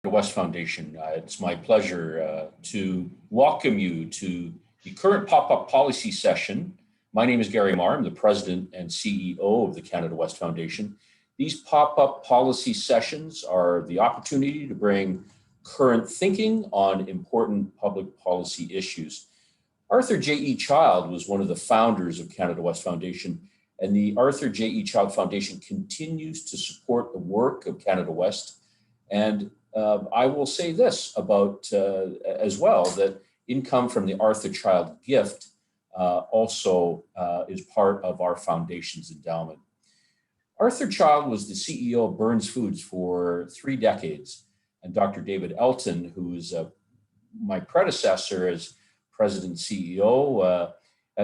The West Foundation. It's my pleasure to welcome you to the current pop-up policy session. My name is Gary Marr. I'm the president and CEO of the Canada West Foundation. These pop-up policy sessions are the opportunity to bring current thinking on important public policy issues. Arthur J.E. Child was one of the founders of Canada West Foundation, and the Arthur J.E. Child Foundation continues to support the work of Canada West. And I will say this about as well, that income from the Arthur Child gift also is part of our foundation's endowment. Arthur Child was the CEO of Burns Foods for 3 decades, and Dr. David Elton, who is my predecessor as president and CEO,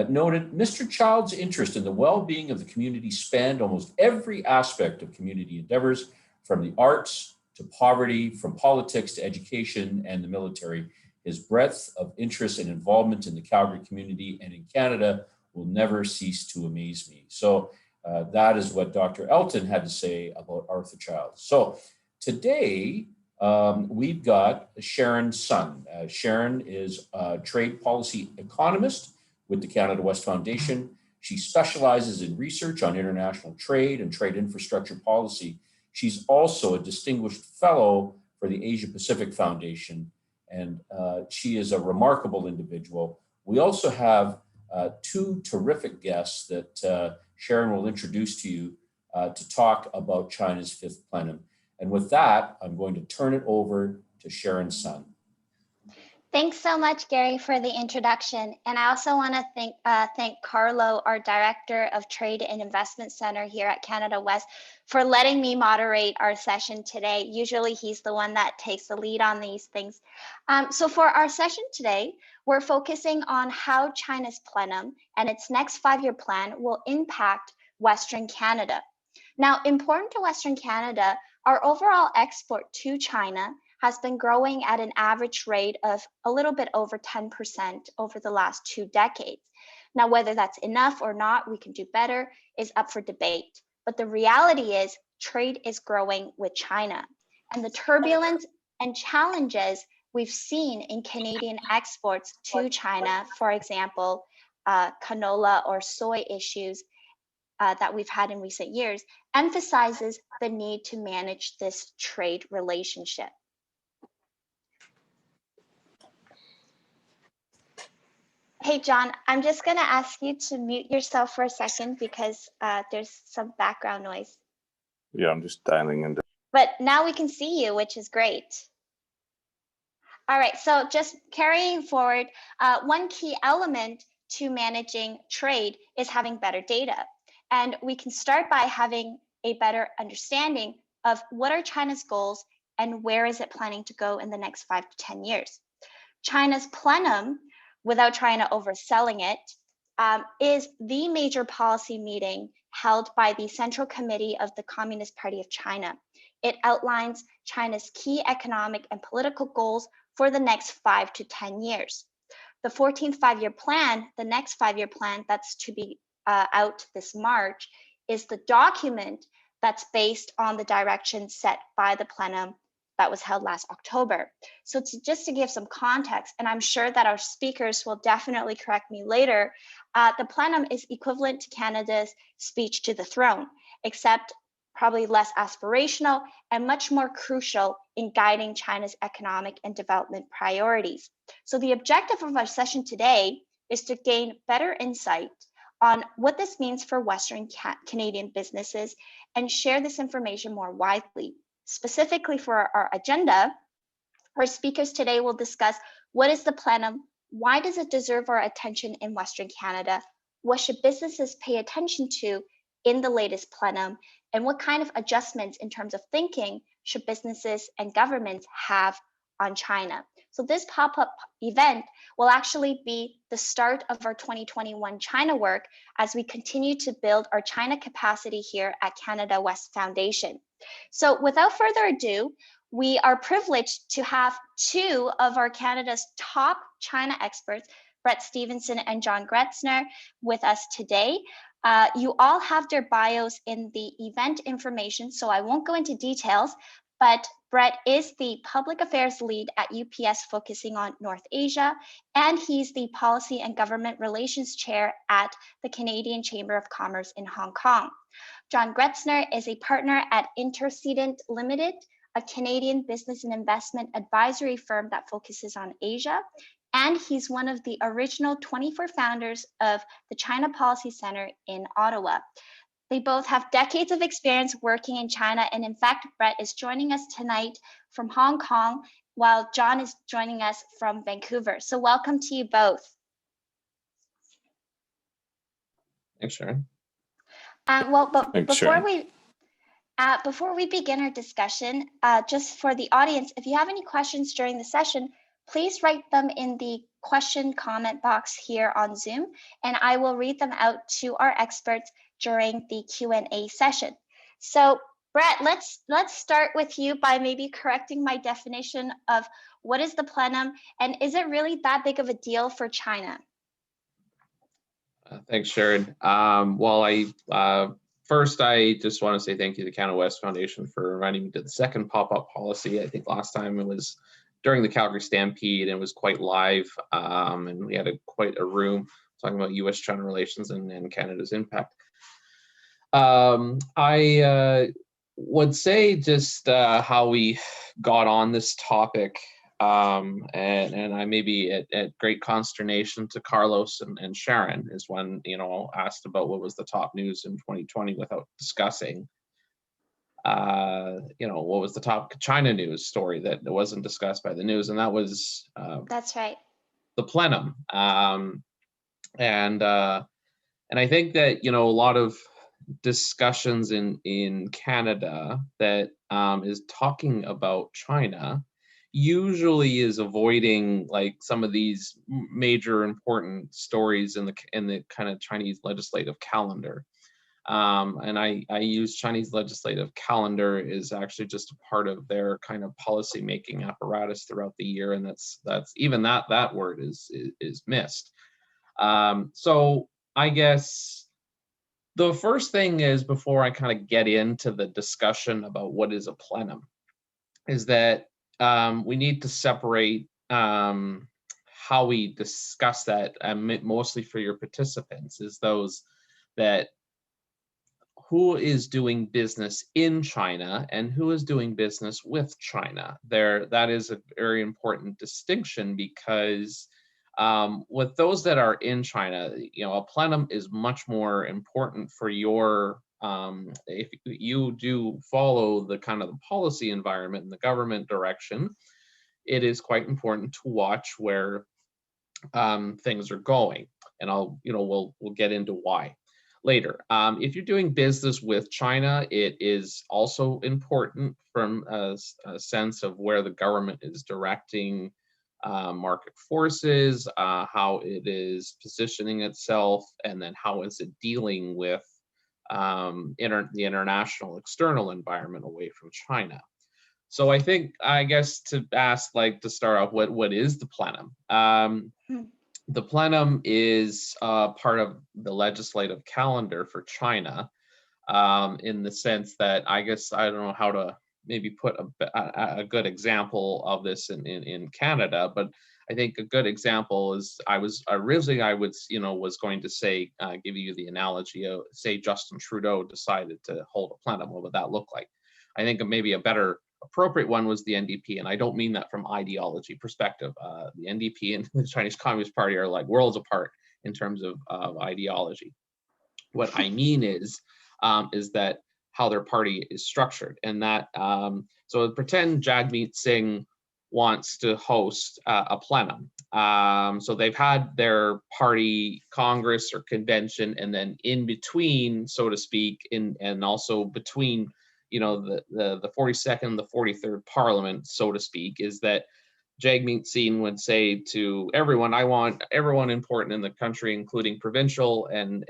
noted Mr. Child's interest in the well-being of the community spanned almost every aspect of community endeavors, from the arts to poverty, from politics to education and the military. His breadth of interest and involvement in the Calgary community and in Canada will never cease to amaze me. So that is what Dr. Elton had to say about Arthur Child. So today we've got Sharon's son. Sharon is a trade policy economist with the Canada West Foundation. She specializes in research on international trade and trade infrastructure policy. She's also a distinguished fellow for the Asia Pacific Foundation, and she is a remarkable individual. We also have 2 terrific guests that Sharon will introduce to you to talk about China's 5th plenum. And with that, I'm going to turn it over to Sharon's son. Thanks so much, Gary, for the introduction. And I also want to thank Carlo, our Director of Trade and Investment Center here at Canada West, for letting me moderate our session today. Usually he's the one that takes the lead on these things. So for our session today, we're focusing on how China's plenum and its next 5-year plan will impact Western Canada. Now, important to Western Canada, our overall export to China has been growing at an average rate of a little bit over 10% over the last 2 decades. Now, whether that's enough or not, we can do better, is up for debate. But the reality is trade is growing with China. And the turbulence and challenges we've seen in Canadian exports to China, for example, canola or soy issues that we've had in recent years, emphasizes the need to manage this trade relationship. Hey, John, I'm just going to ask you to mute yourself for a second because there's some background noise. Yeah, I'm just dialing in. But now we can see you, which is great. All right, so just carrying forward, one key element to managing trade is having better data. And we can start by having a better understanding of what are China's goals and where is it planning to go in the next 5 to 10 years. China's plenum, without trying to overselling it, is the major policy meeting held by the Central Committee of the Communist Party of China. It outlines China's key economic and political goals for the next 5 to 10 years. The 14th 5-year plan, the next 5-year plan that's to be out this March, is the document that's based on the direction set by the plenum that was held last October. So just to give some context, and I'm sure that our speakers will definitely correct me later, the plenum is equivalent to Canada's speech to the throne, except probably less aspirational and much more crucial in guiding China's economic and development priorities. So the objective of our session today is to gain better insight on what this means for Western Canadian businesses and share this information more widely. Specifically for our agenda, our speakers today will discuss what is the plenum, why does it deserve our attention in Western Canada, what should businesses pay attention to in the latest plenum, and what kind of adjustments in terms of thinking should businesses and governments have on China. So this pop-up event will actually be the start of our 2021 China work as we continue to build our China capacity here at Canada West Foundation. So without further ado, we are privileged to have 2 of our Canada's top China experts, Brett Stephenson and John Gruetzner, with us today. You all have their bios in the event information, so I won't go into details, but Brett is the public affairs lead at UPS focusing on North Asia, and he's the policy and government relations chair at the Canadian Chamber of Commerce in Hong Kong. John Gruetzner is a partner at Intercedent Limited, a Canadian business and investment advisory firm that focuses on Asia. And he's one of the original 24 founders of the China Policy Center in Ottawa. They both have decades of experience working in China. And in fact, Brett is joining us tonight from Hong Kong, while John is joining us from Vancouver. So welcome to you both. Thanks, Sharon. But Thanks, before Sharon. before we begin our discussion, just for the audience, if you have any questions during the session, please write them in the question comment box here on Zoom, and I will read them out to our experts during the Q&A session. So Brett, let's start with you by maybe correcting my definition of what is the plenum, and is it really that big of a deal for China? Thanks, Sharon. First, I just want to say thank you to the Canada West Foundation for inviting me to the second pop-up policy. I think last time it was during the Calgary Stampede, and it was quite live, and we had quite a room talking about U.S.-China relations and Canada's impact. I would say just how we got on this topic, and I may be at great consternation to Carlos and Sharon is when, asked about what was the top news in 2020 without discussing, what was the top China news story that wasn't discussed by the news, and that was That's right, the plenum. And I think that, a lot of discussions in Canada that is talking about China usually is avoiding like some of these major important stories in the kind of Chinese legislative calendar. And I use Chinese legislative calendar is actually just a part of their kind of policy making apparatus throughout the year, and that's even that word is missed. So I guess the first thing is, before I kind of get into the discussion about what is a plenum, is that we need to separate how we discuss that, mostly for your participants, is those that who is doing business in China and who is doing business with China. That is a very important distinction, because with those that are in China, a plenum is much more important for your, if you do follow the kind of the policy environment and the government direction, it is quite important to watch where things are going. And we'll get into why later. If you're doing business with China, it is also important from a sense of where the government is directing market forces, how it is positioning itself, and then how is it dealing with the international external environment away from China. So I guess to start off, what is the plenum? The plenum is part of the legislative calendar for China, in the sense that I don't know how to maybe put a good example of this in Canada, but I think a good example is I was going to say, give you the analogy of, say, Justin Trudeau decided to hold a plenum. What would that look like? I think maybe a better appropriate one was the NDP, and I don't mean that from ideology perspective. The NDP and the Chinese Communist Party are like worlds apart in terms of ideology. What I mean is that how their party is structured, and that so pretend Jagmeet Singh wants to host a plenum. So they've had their party congress or convention, and then in between, so to speak, and also between the 42nd, the 43rd Parliament, so to speak, is that Jagmeet Singh would say to everyone, I want everyone important in the country, including provincial and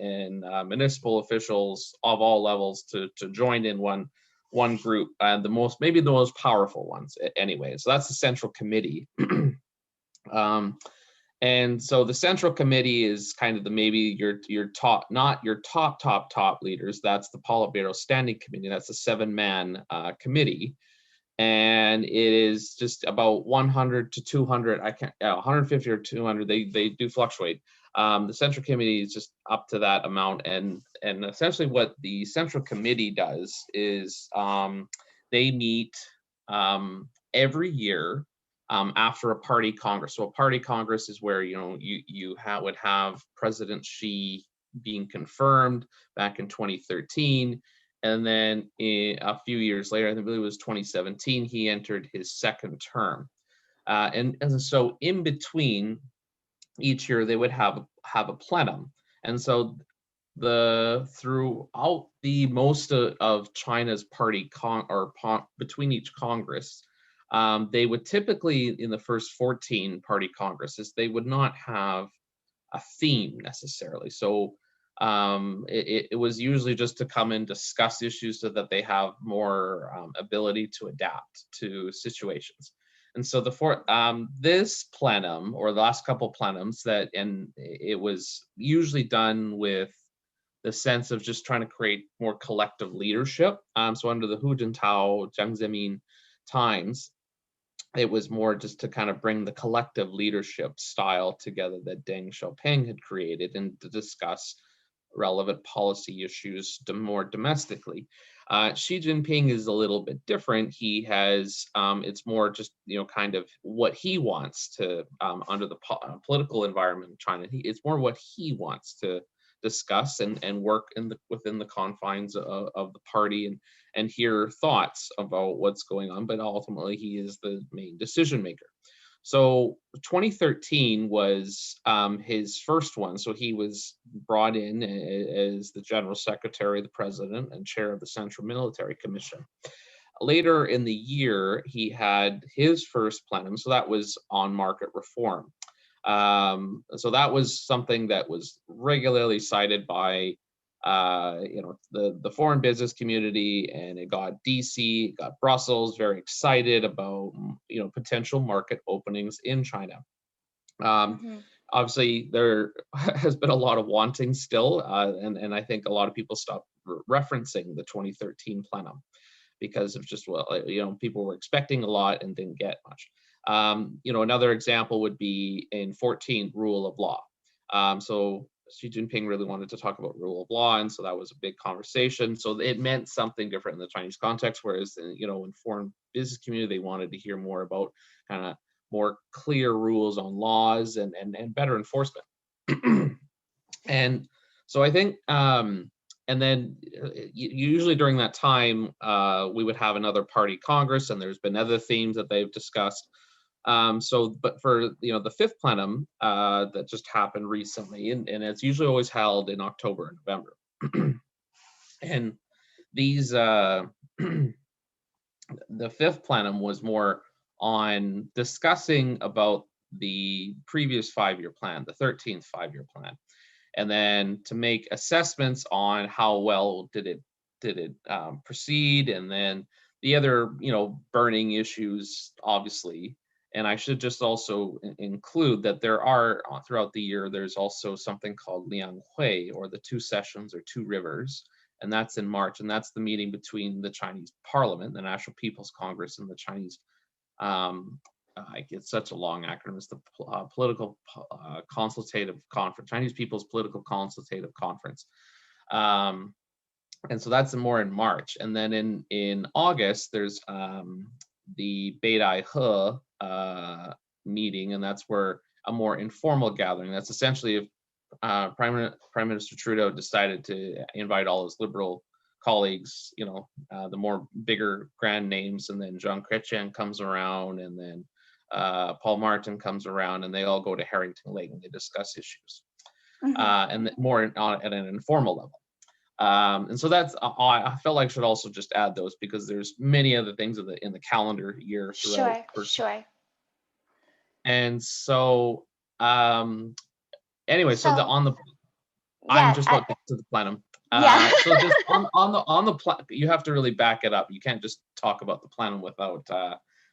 municipal officials of all levels, to join in one group, and maybe the most powerful ones anyway. So that's the Central Committee. And so the Central Committee is kind of maybe your top, not your top leaders. That's the Politburo Standing Committee. That's a 7-man committee. and it is just about 100 to 200. 150 or 200. They do fluctuate. The Central Committee is just up to that amount, and essentially what the Central Committee does is they meet every year after a party congress. So a party congress is where you would have President Xi being confirmed back in 2013, and then a few years later, I believe it was 2017, he entered his second term, and so in between each year they would have a plenum, and so throughout the most of China's party between each Congress, they would typically, in the first 14 party congresses, they would not have a theme necessarily. So it was usually just to come and discuss issues so that they have more ability to adapt to situations. And so this plenum, or the last couple plenums, it was usually done with the sense of just trying to create more collective leadership. So under the Hu Jintao, Jiang Zemin times, it was more just to kind of bring the collective leadership style together that Deng Xiaoping had created, and to discuss relevant policy issues more domestically. Xi Jinping is a little bit different. He has, it's more just, kind of what he wants to, under the political environment in China, it's more what he wants to discuss and work within the confines of the party and hear thoughts about what's going on, but ultimately he is the main decision maker. So 2013 was his first one. So he was brought in as the General Secretary of the President and Chair of the Central Military Commission. Later in the year, he had his first plenum, so that was on market reform. So that was something that was regularly cited by the foreign business community, and it got DC, it got Brussels very excited about potential market openings in China. Obviously, there has been a lot of wanting still, and I think a lot of people stopped referencing the 2013 plenum because of just people were expecting a lot and didn't get much. Another example would be in 14, rule of law. So Xi Jinping really wanted to talk about rule of law, and so that was a big conversation. So it meant something different in the Chinese context, whereas in foreign business community, they wanted to hear more about kind of more clear rules on laws and better enforcement. And so I think, and then usually during that time, we would have another party congress, and there's been other themes that they've discussed. But for the fifth plenum that just happened recently, and it's usually always held in October and November. And these the fifth plenum was more on discussing about the previous 5-year plan, the 13th 5-year plan, and then to make assessments on how well did it proceed, and then the other burning issues, obviously. And I should just also include that there are, throughout the year, there's also something called Liang Hui, or the 2 sessions or 2 rivers, and that's in March, and that's the meeting between the Chinese Parliament, the National People's Congress, and the Chinese, it's such a long acronym, it's the Political Consultative Conference, Chinese People's Political Consultative Conference. And so that's more in March. And then in August, there's the Beidai He meeting, and that's where a more informal gathering. That's essentially if Prime Minister Trudeau decided to invite all his liberal colleagues, the more bigger grand names, and then Zhang Keqiang comes around, and then Paul Martin comes around, and they all go to Harrington Lake and they discuss issues, and more at an informal level. And so that's, I felt like I should also just add those because there's many other things in the calendar year. Sure. And so, anyway, Yeah, I'm just about to the plenum. Yeah. So just on the you have to really back it up. You can't just talk about the plenum without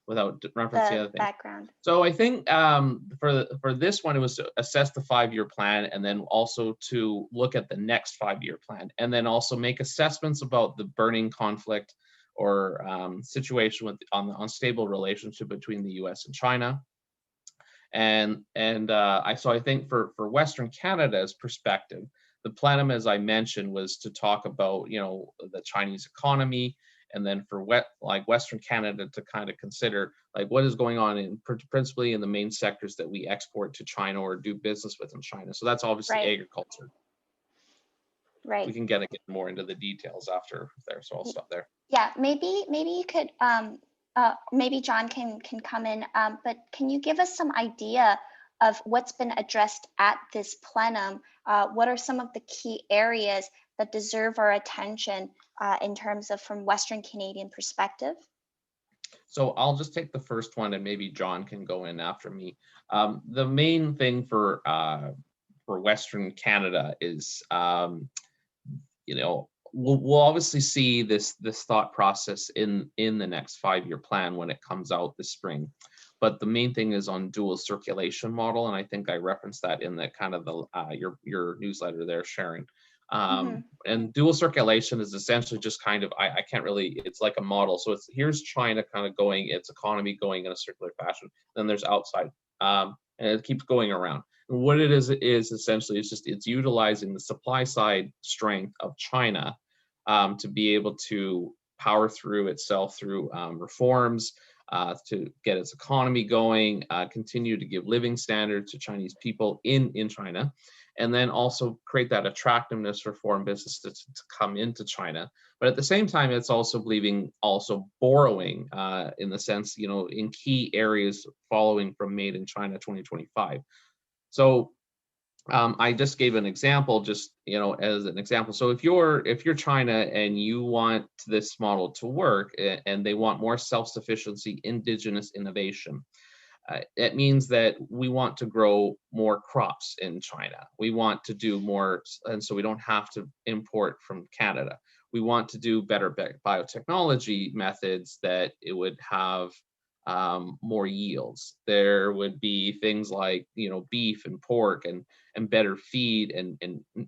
referencing the other things. Background. So I think for this one, it was to assess the 5-year plan, and then also to look at the next 5-year plan, and then also make assessments about the burning conflict situation with on the unstable relationship between the U.S. and China. So I think for Western Canada's perspective, the plenum, as I mentioned, was to talk about the Chinese economy, and then for Western Canada to kind of consider like what is going on principally in the main sectors that we export to China or do business with in China. So that's obviously agriculture. Right. We can get more into the details after there, so I'll stop there. Yeah, maybe you could maybe John can come in, but can you give us some idea of what's been addressed at this plenum? What are some of the key areas that deserve our attention in terms of from Western Canadian perspective? So I'll just take the first one, and maybe John can go in after me. The main thing for Western Canada is, we'll obviously see this thought process in the next 5-year plan when it comes out this spring. But the main thing is on dual circulation model, and I think I referenced that in the kind of the your newsletter there, Sharon. And dual circulation is essentially just kind of I can't really, it's like a model. So here's China kind of going its economy going in a circular fashion. Then there's outside, and it keeps going around. And what it is essentially it's utilizing the supply side strength of China to be able to power through itself through reforms, to get its economy going, continue to give living standards to Chinese people in China, and then also create that attractiveness for foreign business to come into China. But at the same time, it's also borrowing in the sense, in key areas following from Made in China 2025. So I just gave an example, just as an example. So if you're China and you want this model to work, and they want more self-sufficiency, indigenous innovation, it means that we want to grow more crops in China. We want to do more, and so we don't have to import from Canada. We want to do better biotechnology methods that it would have more yields. There would be things like beef and pork and better feed and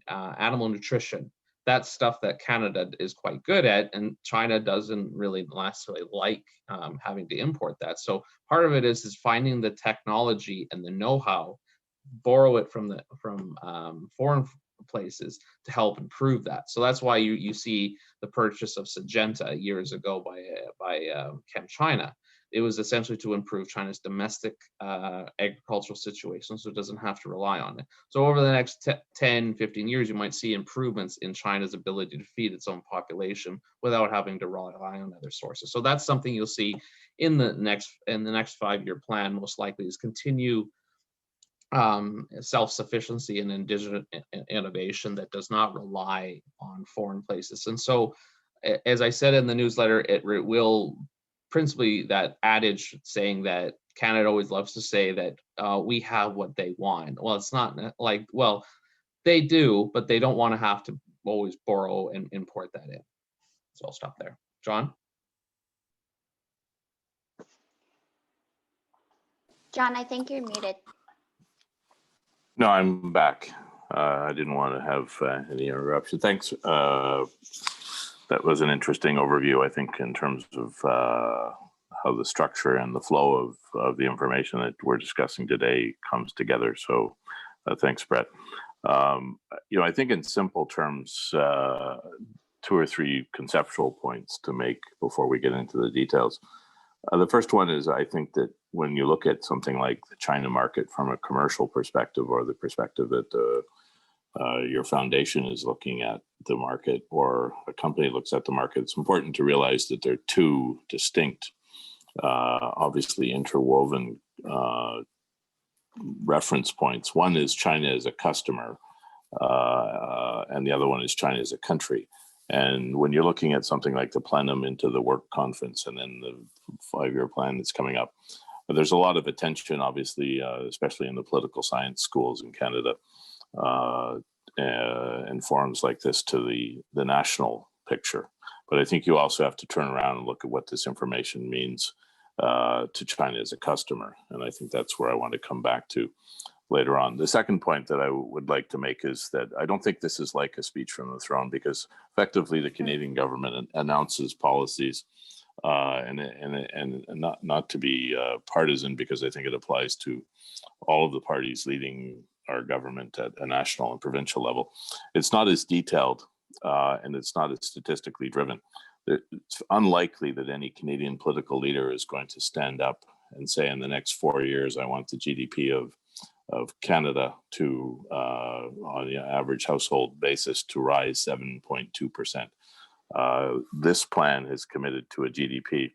animal nutrition. That's stuff that Canada is quite good at, and China doesn't really necessarily like having to import that. So part of it is finding the technology and the know-how, borrow it from foreign places to help improve that. So that's why you see the purchase of Syngenta years ago by ChemChina. It was essentially to improve China's domestic agricultural situation, so it doesn't have to rely on it. So over the next 10, 15 years, you might see improvements in China's ability to feed its own population without having to rely on other sources. So that's something you'll see in the next 5-year plan, most likely, is continue self-sufficiency and indigenous innovation that does not rely on foreign places. And so, as I said in the newsletter, it will principally that adage saying that Canada always loves to say that we have what they want. Well, it's not like, well, they do, but they don't want to have to always borrow and import that in. So I'll stop there. John? John, I think you're muted. No, I'm back. I didn't want to have any interruption. Thanks. That was an interesting overview, I think, in terms of how the structure and the flow of the information that we're discussing today comes together. So thanks, Brett. I think in simple terms, 2 or 3 conceptual points to make before we get into the details. The first one is, I think that when you look at something like the China market from a commercial perspective, or the perspective that your foundation is looking at the market, or a company looks at the market, it's important to realize that there are 2 distinct, obviously interwoven reference points. One is China as a customer, and the other one is China as a country. And when you're looking at something like the plenum into the work conference and then the 5-year plan that's coming up, there's a lot of attention, obviously, especially in the political science schools in Canada, and forums like this, to the national picture. But I think you also have to turn around and look at what this information means to China as a customer. And I think that's where I want to come back to. later on. The second point that I would like to make is that I don't think this is like a speech from the throne, because effectively the Canadian government announces policies, and not to be partisan, because I think it applies to all of the parties leading our government at a national and provincial level. It's not as detailed, and it's not as statistically driven. It's unlikely that any Canadian political leader is going to stand up and say, in the next 4 years, I want the GDP of Canada to, on the average household basis, to rise 7.2%. This plan is committed to a GDP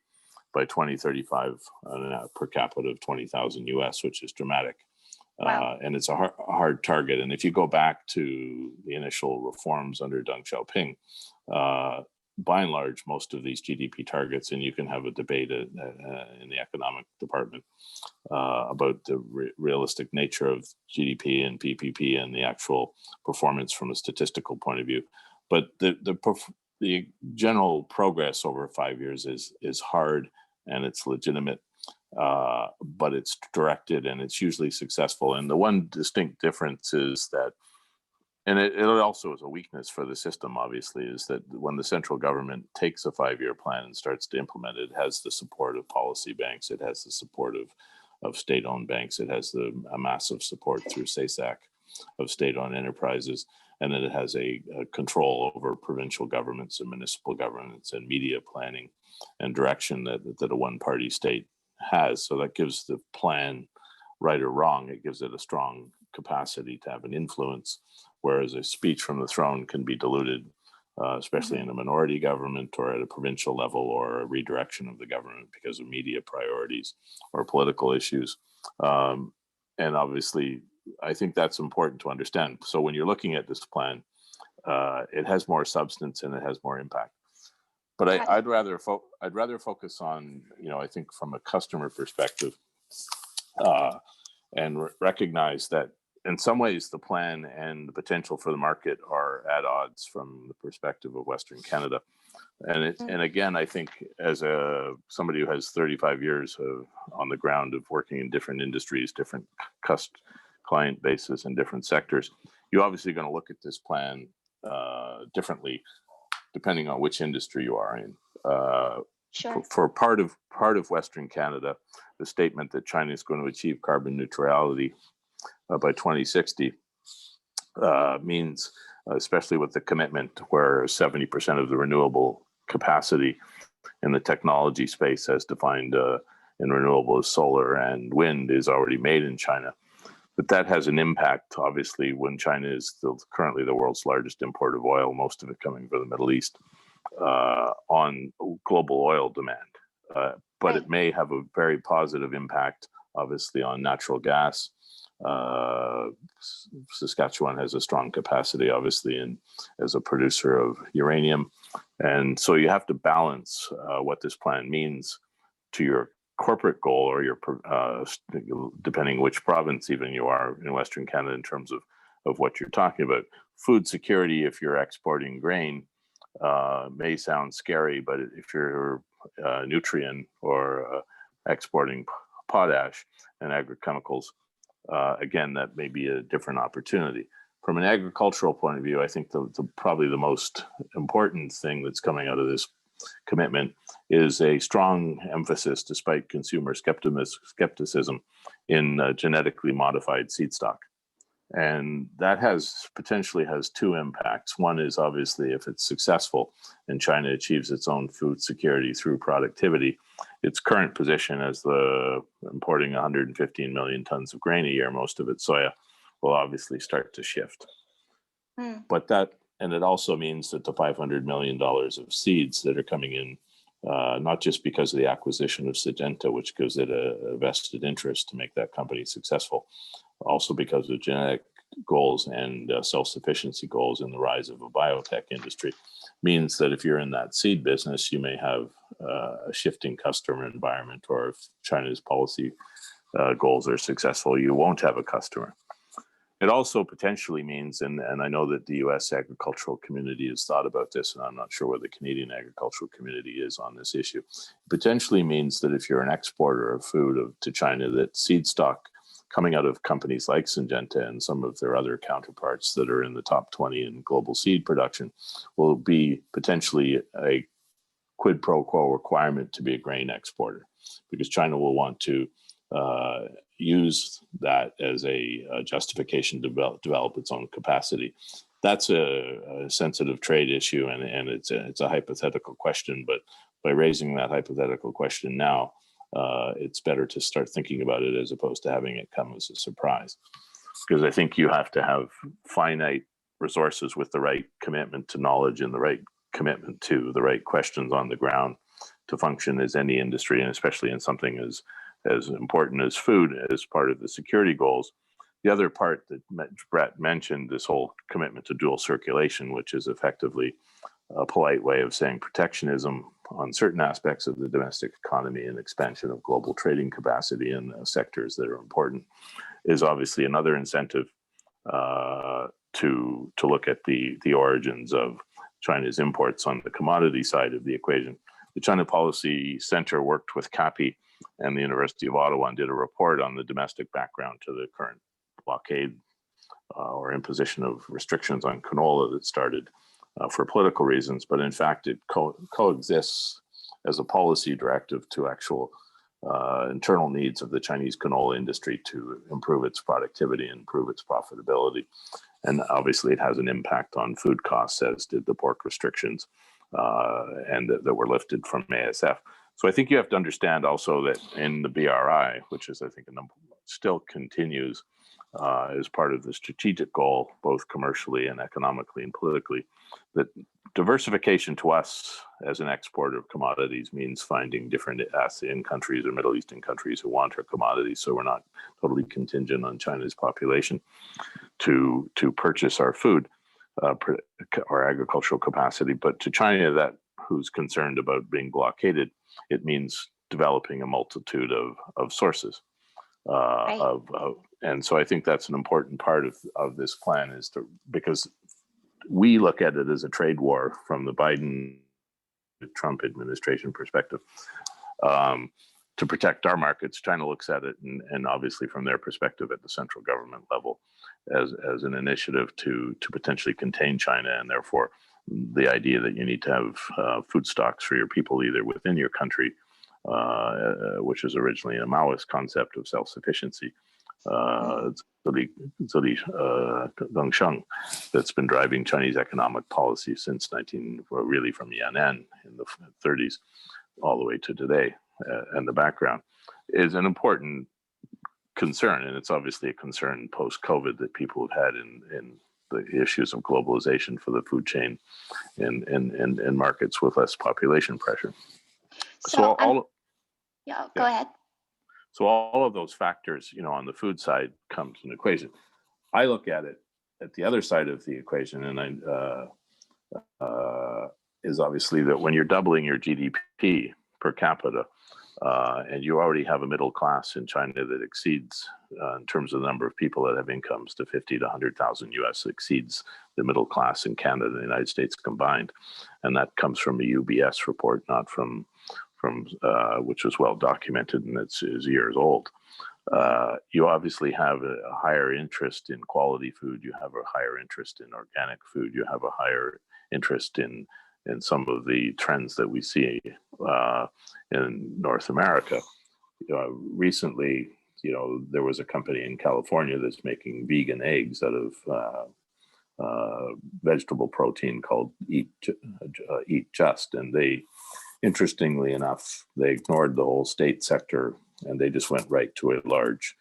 by 2035 per capita of 20,000 US, which is dramatic. Wow. And it's a hard target. And if you go back to the initial reforms under Deng Xiaoping, by and large, most of these GDP targets, and you can have a debate in the economic department about the realistic nature of GDP and PPP and the actual performance from a statistical point of view. But the general progress over 5 years is hard, and it's legitimate, but it's directed, and it's usually successful. And the one distinct difference is that, and it also is a weakness for the system, obviously, is that when the central government takes a 5-year plan and starts to implement it, it has the support of policy banks, it has the support of state-owned banks, it has a massive support through SASAC of state-owned enterprises, and then it has a control over provincial governments and municipal governments and media planning and direction that a one-party state has. So that gives the plan, right or wrong, it gives it a strong capacity to have an influence, whereas a speech from the throne can be diluted, especially in a minority government or at a provincial level, or a redirection of the government because of media priorities or political issues. And obviously, I think that's important to understand. So when you're looking at this plan, it has more substance and it has more impact. But I'd rather focus on, I think from a customer perspective, and recognize that in some ways the plan and the potential for the market are at odds from the perspective of Western Canada. And again, I think as somebody who has 35 years on the ground of working in different industries, different client bases in different sectors, you're obviously going to look at this plan differently depending on which industry you are in. Sure. For part of Western Canada, the statement that China is going to achieve carbon neutrality by 2060 means, especially with the commitment where 70% of the renewable capacity in the technology space, as defined in renewable as solar and wind, is already made in China. But that has an impact, obviously, when China is currently the world's largest importer of oil, most of it coming from the Middle East, on global oil demand. But it may have a very positive impact, obviously, on natural gas. Saskatchewan has a strong capacity, obviously, as a producer of uranium. And so you have to balance what this plan means to your corporate goal, or your depending which province even you are in Western Canada in terms of what you're talking about. Food security, if you're exporting grain, may sound scary, but if you're Nutrien or exporting potash and agrochemicals, again, that may be a different opportunity. From an agricultural point of view, I think probably the most important thing that's coming out of this commitment is a strong emphasis, despite consumer skepticism, in genetically modified seed stock. And that potentially has two impacts. One is obviously, if it's successful and China achieves its own food security through productivity, its current position as importing 115 million tons of grain a year, most of it soya, will obviously start to shift. But it also means that the $500 million of seeds that are coming in, not just because of the acquisition of Syngenta, which gives it a vested interest to make that company successful, also because of genetic goals and self-sufficiency goals and the rise of a biotech industry, means that if you're in that seed business, you may have a shifting customer environment, or if China's policy goals are successful, you won't have a customer. It also potentially means, and I know that the US agricultural community has thought about this, and I'm not sure where the Canadian agricultural community is on this issue, potentially means that if you're an exporter of food to China, that seed stock coming out of companies like Syngenta and some of their other counterparts that are in the top 20 in global seed production will be potentially a quid pro quo requirement to be a grain exporter, because China will want to use that as a justification to develop its own capacity. That's a sensitive trade issue, and it's a hypothetical question. But by raising that hypothetical question now, it's better to start thinking about it as opposed to having it come as a surprise. Because I think you have to have finite resources with the right commitment to knowledge and the right commitment to the right questions on the ground to function as any industry, and especially in something as important as food as part of the security goals. The other part that Brett mentioned, this whole commitment to dual circulation, which is effectively a polite way of saying protectionism on certain aspects of the domestic economy and expansion of global trading capacity in sectors that are important, is obviously another incentive to look at the origins of China's imports on the commodity side of the equation. The China Policy Center worked with CAPI and the University of Ottawa and did a report on the domestic background to the current blockade or imposition of restrictions on canola that started for political reasons, but in fact it coexists as a policy directive to actual internal needs of the Chinese canola industry to improve its productivity and improve its profitability. And obviously it has an impact on food costs, as did the pork restrictions and that were lifted from ASF. So I think you have to understand also that in the BRI, which is I think still continues as part of the strategic goal, both commercially and economically and politically, that diversification to us as an exporter of commodities means finding different ASEAN countries or Middle Eastern countries who want our commodities, so we're not totally contingent on China's population to purchase our food or agricultural capacity. But to China, that who's concerned about being blockaded, it means developing a multitude of sources. Right. And so I think that's an important part of this plan, is to, because we look at it as a trade war from the Biden-Trump administration perspective to protect our markets. China looks at it, and obviously from their perspective at the central government level, as an initiative to potentially contain China, and therefore the idea that you need to have food stocks for your people either within your country, which is originally a Maoist concept of self-sufficiency, Dengsheng, that's been driving Chinese economic policy since really from Yan'an in the 30s all the way to today. And the background is an important concern, and it's obviously a concern post-COVID that people have had in the issues of globalization for the food chain and markets with less population pressure. So go ahead. So all of those factors, on the food side comes an equation. I look at it at the other side of the equation, and is obviously that when you're doubling your GDP per capita, and you already have a middle class in China that exceeds, in terms of the number of people that have incomes to 50 to 100,000 US, exceeds the middle class in Canada and the United States combined. And that comes from a UBS report, not from which was well documented and is years old. You obviously have a higher interest in quality food. You have a higher interest in organic food. You have a higher interest in some of the trends that we see in North America. Recently, there was a company in California that's making vegan eggs out of vegetable protein called Eat Just, and they, interestingly enough, they ignored the whole state sector and they just went right to a large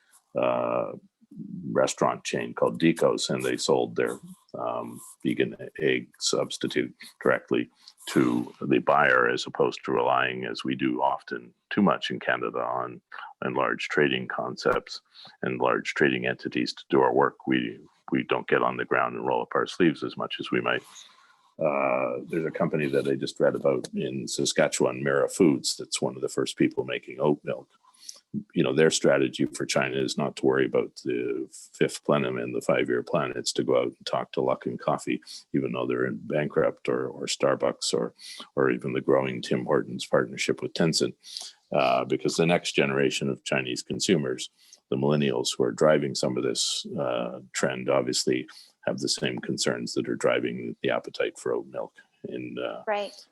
restaurant chain called Deco's, and they sold their vegan egg substitute directly to the buyer, as opposed to relying, as we do often too much in Canada, on large trading concepts and large trading entities to do our work. We don't get on the ground and roll up our sleeves as much as we might. There's a company that I just read about in Saskatchewan, Mira Foods, that's one of the first people making oat milk. Their strategy for China is not to worry about the fifth plenum and the 5-year plan. It's to go out and talk to Luckin Coffee, even though they're in bankrupt, or Starbucks, or even the growing Tim Hortons partnership with Tencent. because the next generation of Chinese consumers, the millennials who are driving some of this trend, obviously have the same concerns that are driving the appetite for oat milk in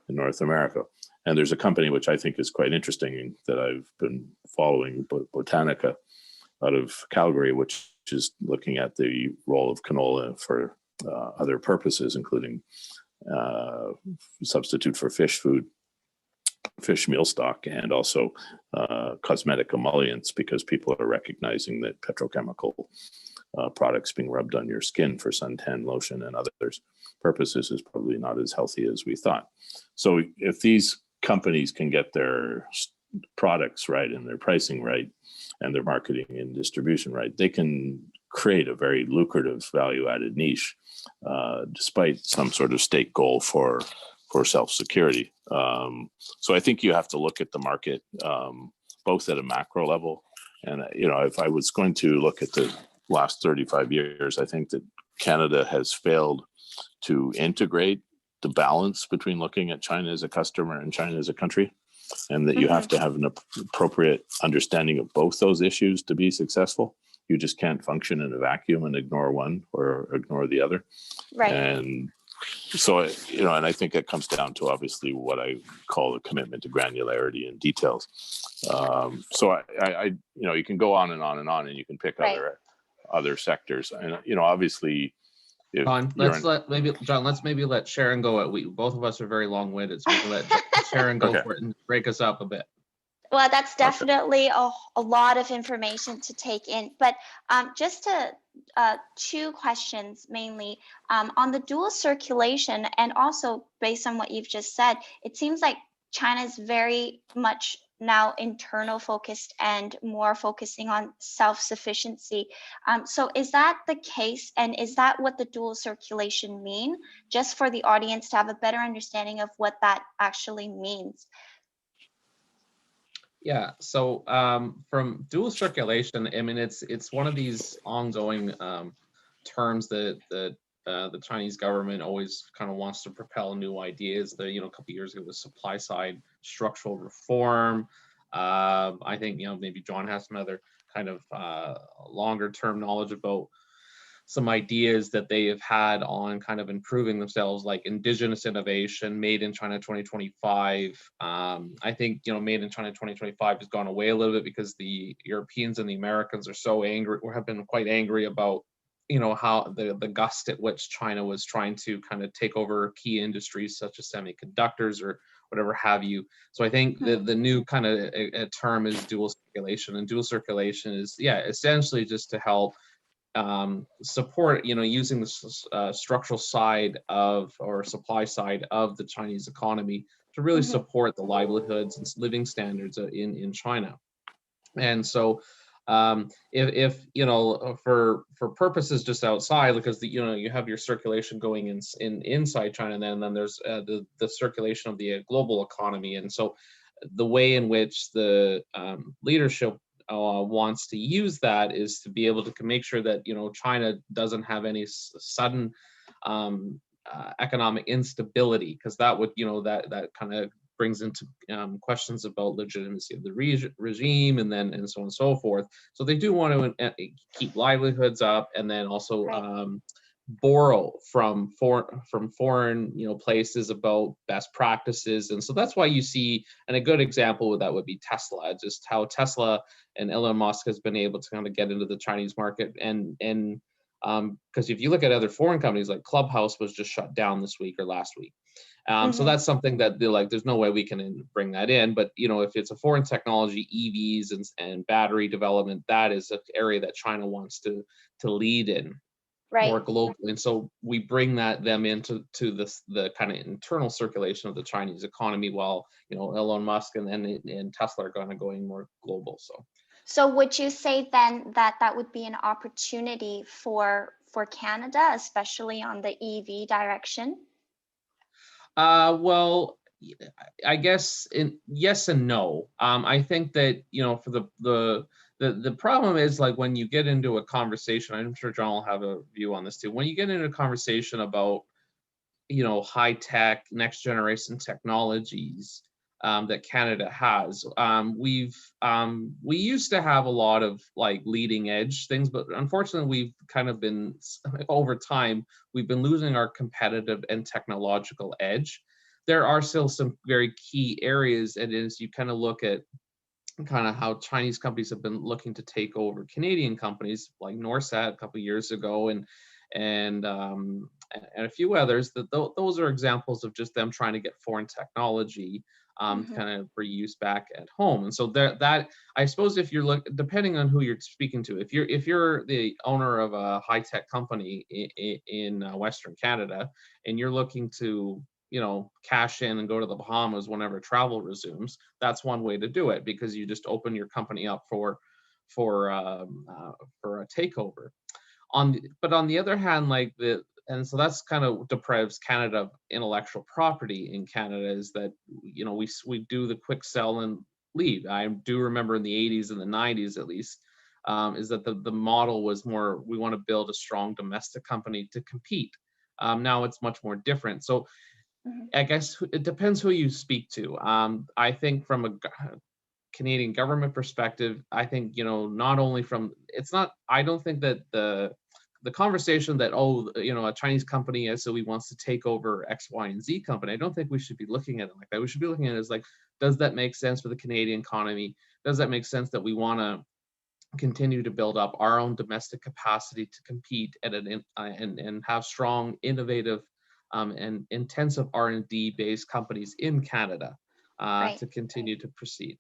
North America. And there's a company which I think is quite interesting that I've been following, Botanica, out of Calgary, which is looking at the role of canola for other purposes, including substitute for fish food, fish meal stock, and also cosmetic emollients, because people are recognizing that petrochemical products being rubbed on your skin for suntan lotion and others purposes is probably not as healthy as we thought. So if these companies can get their products right and their pricing right and their marketing and distribution right, they can create a very lucrative value-added niche, despite some sort of state goal for self-security. So I think you have to look at the market both at a macro level, and if I was going to look at the last 35 years, I think that Canada has failed to integrate the balance between looking at China as a customer and China as a country, and that you have to have an appropriate understanding of both those issues to be successful. You just can't function in a vacuum and ignore one or ignore the other. Right. And so, and I think it comes down to obviously what I call the commitment to granularity and details. So I you can go on and on and on, and you can pick other sectors. And, obviously, John, let's maybe let Sharon go. Both of us are very long-winded, so we can let Sharon go for it and break us up a bit. Well, that's definitely a lot of information to take in. But just to two questions mainly on the dual circulation, and also based on what you've just said, it seems like China is very much now internal focused and more focusing on self-sufficiency. So is that the case? And is that what the dual circulation mean? Just for the audience to have a better understanding of what that actually means. Yeah, so from dual circulation, I mean, it's one of these ongoing terms that the Chinese government always kind of wants to propel new ideas. A couple of years ago was supply side structural reform. I think maybe John has some other kind of longer term knowledge about some ideas that they have had on kind of improving themselves, like indigenous innovation, made in China 2025. I think, made in China 2025 has gone away a little bit because the Europeans and the Americans are so angry, or have been quite angry about, how the gust at which China was trying to kind of take over key industries such as semiconductors or whatever have you. So I think the new kind of a term is dual circulation, and dual circulation is, essentially just to help support, using the structural side of, or supply side of the Chinese economy to really support the livelihoods and living standards in China. And so if for purposes just outside, because you have your circulation going inside China, and then there's the circulation of the global economy. And so the way in which the leadership wants to use that is to be able to make sure that China doesn't have any sudden economic instability, because that would that kind of brings into questions about legitimacy of the regime, and so on and so forth. So they do want to keep livelihoods up, and then also borrow from foreign places about best practices. And so that's why you see, and a good example of that would be Tesla, just how Tesla and Elon Musk has been able to kind of get into the Chinese market, and because if you look at other foreign companies, like Clubhouse was just shut down this week or last week. So that's something that they're like, there's no way we can bring that in. But if it's a foreign technology, EVs and battery development, that is an area that China wants to lead in. More globally. And so we bring them into the kind of internal circulation of the Chinese economy, while Elon Musk and Tesla are going more global. So would you say then that would be an opportunity for Canada, especially on the EV direction? Well, I guess yes and no. I think that for the problem is, like, when you get into a conversation, I'm sure John will have a view on this too. When you get into a conversation about high tech, next generation technologies, that Canada has. We used to have a lot of like leading edge things, but unfortunately we've kind of been, over time, we've been losing our competitive and technological edge. There are still some very key areas, and as you kind of look at kind of how Chinese companies have been looking to take over Canadian companies like Norsat a couple of years ago, and a few others, those are examples of just them trying to get foreign technology kind of for use back at home. And so that I suppose, if you're depending on who you're speaking to, if you're the owner of a high tech company in Western Canada, and you're looking to cash in and go to the Bahamas whenever travel resumes, that's one way to do it, because you just open your company up for a takeover. But on the other hand, and so that's kind of deprives Canada of intellectual property in Canada, is that we do the quick sell and leave. I do remember in the 80s and the 90s at least, is that the model was more, we want to build a strong domestic company to compete. Now it's much more different. So I guess it depends who you speak to. I think from a Canadian government perspective, I think, not only from, I don't think that the conversation that, a Chinese company SOE wants to take over X, Y, and Z company, I don't think we should be looking at it like that. We should be looking at it as like, does that make sense for the Canadian economy? Does that make sense that we want to continue to build up our own domestic capacity to compete and have strong, innovative, and intensive R&D based companies in Canada Right. to continue to proceed?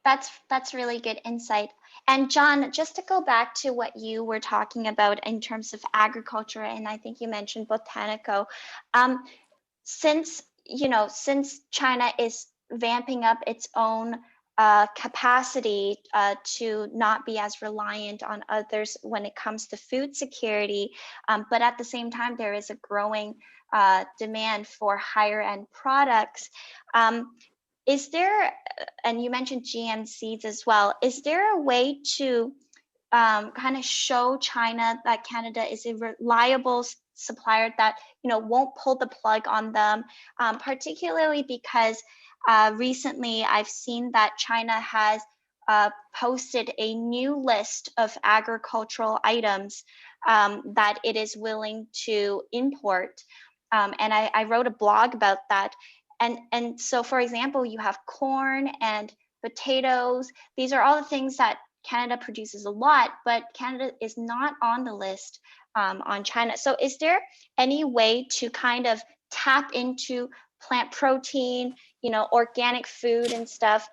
That's really good insight. And John, just to go back to what you were talking about in terms of agriculture, and I think you mentioned botanico, since China is vamping up its own capacity to not be as reliant on others when it comes to food security, but at the same time there is a growing demand for higher end products. Is there, and you mentioned GM seeds as well, is there a way to kind of show China that Canada is a reliable supplier that won't pull the plug on them, particularly because recently I've seen that China has posted a new list of agricultural items that it is willing to import, and I wrote a blog about that. And so, for example, you have corn and potatoes. These are all the things that Canada produces a lot, but Canada is not on the list on China. So is there any way to kind of tap into plant protein, organic food and stuff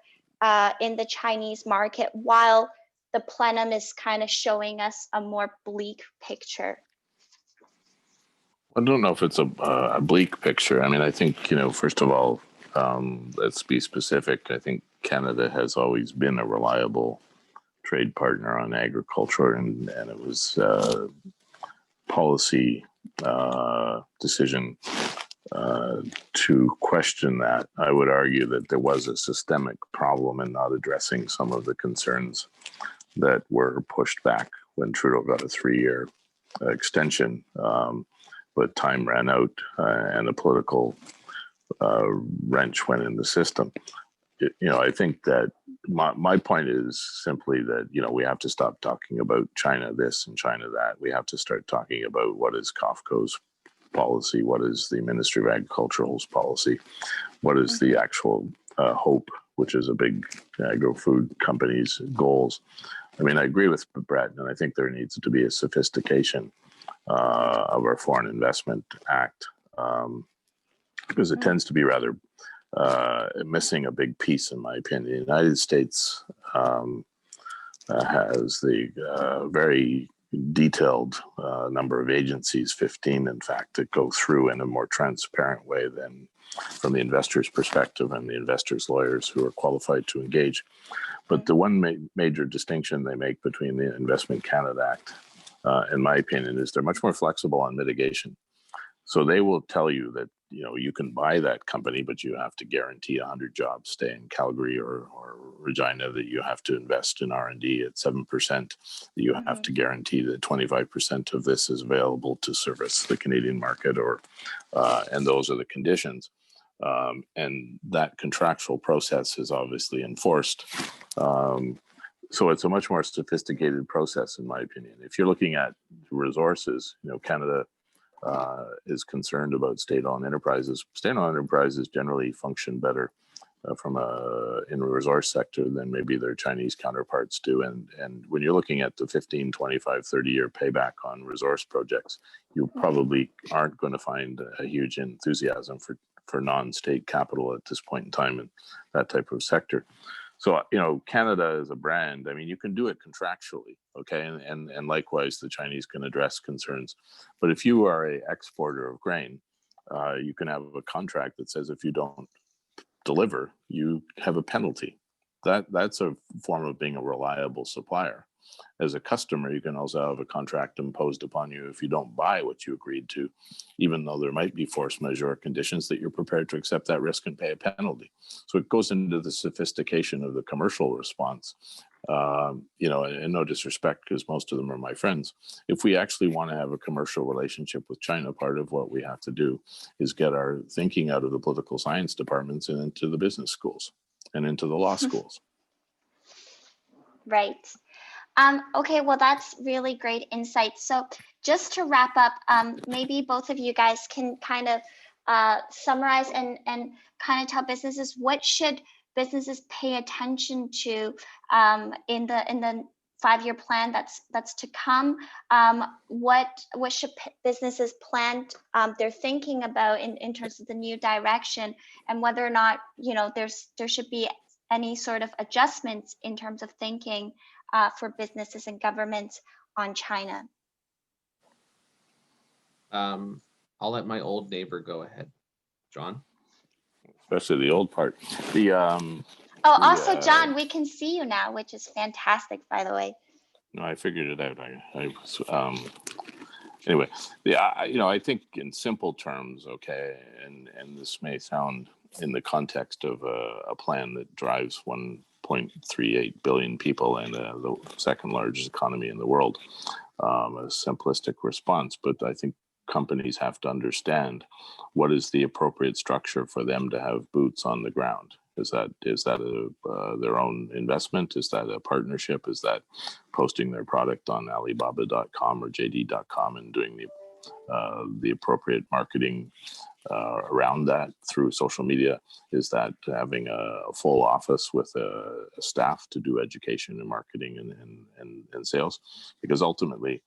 in the Chinese market, while the plenum is kind of showing us a more bleak picture? I don't know if it's a bleak picture. I mean, I think, first of all, let's be specific. I think Canada has always been a reliable trade partner on agriculture, and it was policy decision to question that. I would argue that there was a systemic problem in not addressing some of the concerns that were pushed back when Trudeau got a 3-year extension. But time ran out and a political wrench went in the system. I think that my point is simply that, we have to stop talking about China this and China that. We have to start talking about what is COFCO's policy, what is the Ministry of Agriculture's policy, what is the actual HOPE, which is a big agro-food company's goals. I mean, I agree with Brett, and I think there needs to be a sophistication of our Foreign Investment Act, because it tends to be rather missing a big piece, in my opinion. The United States has the very detailed number of agencies, 15 in fact, that go through in a more transparent way than from the investor's perspective and the investor's lawyers who are qualified to engage. But the one major distinction they make between the Investment Canada Act, in my opinion, is they're much more flexible on mitigation. So they will tell you that, you can buy that company, but you have to guarantee 100 jobs stay in Calgary or Regina, that you have to invest in R&D at 7%, that you have to guarantee that 25% of this is available to service the Canadian market, and those are the conditions. And that contractual process is obviously enforced. So it's a much more sophisticated process, in my opinion. If you're looking at resources, Canada is concerned about state-owned enterprises. State-owned enterprises generally function better in the resource sector than maybe their Chinese counterparts do. And when you're looking at the 15, 25, 30-year payback on resource projects, you probably aren't going to find a huge enthusiasm for non-state capital at this point in time in that type of sector. So, Canada is a brand. I mean, you can do it contractually, okay? And likewise, the Chinese can address concerns. But if you are an exporter of grain, you can have a contract that says if you don't deliver, you have a penalty. That's a form of being a reliable supplier. As a customer, you can also have a contract imposed upon you if you don't buy what you agreed to, even though there might be force majeure conditions, that you're prepared to accept that risk and pay a penalty. So it goes into the sophistication of the commercial response. And no disrespect, because most of them are my friends. If we actually want to have a commercial relationship with China, part of what we have to do is get our thinking out of the political science departments and into the business schools and into the law schools. Right. Okay, well, that's really great insight. So just to wrap up, maybe both of you guys can kind of summarize and kind of tell businesses, what should businesses pay attention to in the 5-year plan that's to come? What should businesses plan they're thinking about in terms of the new direction, and whether or not there should be any sort of adjustments in terms of thinking for businesses and governments on China? I'll let my old neighbor go ahead. John? Especially the old part. Also, John, we can see you now, which is fantastic, by the way. No, I figured it out. Anyway, I think in simple terms, okay, and this may sound in the context of a plan that drives 1.38 billion people and the second largest economy in the world, a simplistic response, but I think companies have to understand what is the appropriate structure for them to have boots on the ground. Is that their own investment? Is that a partnership? Is that posting their product on Alibaba.com or JD.com and doing the appropriate marketing around that through social media? Is that having a full office with a staff to do education and marketing and sales? Because ultimately,